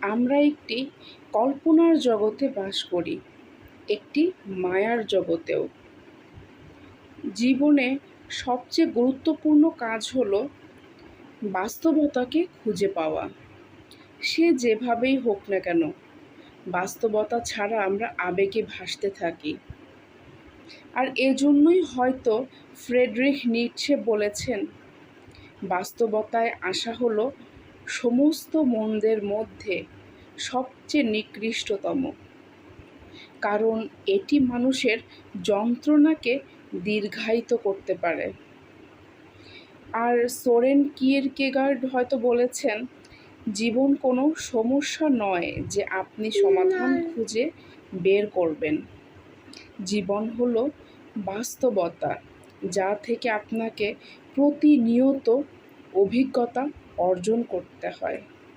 আমরা একটি কল্পনার জগতে বাস করি, একটি মায়ার জগতেও। জীবনে সবচেয়ে গুরুত্বপূর্ণ কাজ হলো বাস্তবতাকে খুঁজে পাওয়া। সে যেভাবেই হোক না কেন, বাস্তবতা ছাড়া আমরা আবেগে ভাসতে থাকি। আর এজন্যই হয়তো ফ্রেডরিখ নিটসে বলেছেন, বাস্তবতায় আসা হলো সমস্ত মন্দের মধ্যে সবচেয়ে নিকৃষ্টতম, কারণ এটি মানুষের যন্ত্রণাকে দীর্ঘায়িত করতে পারে। আর সোরেন কিয়েরকেগার্ড হয়তো বলেছেন, জীবন কোনো সমস্যা নয় যে আপনি সমাধান খুঁজে বের করবেন। জীবন হলো বাস্তবতা, যা থেকে আপনাকে প্রতিনিয়ত অভিজ্ঞতা অর্জন করতে হয়।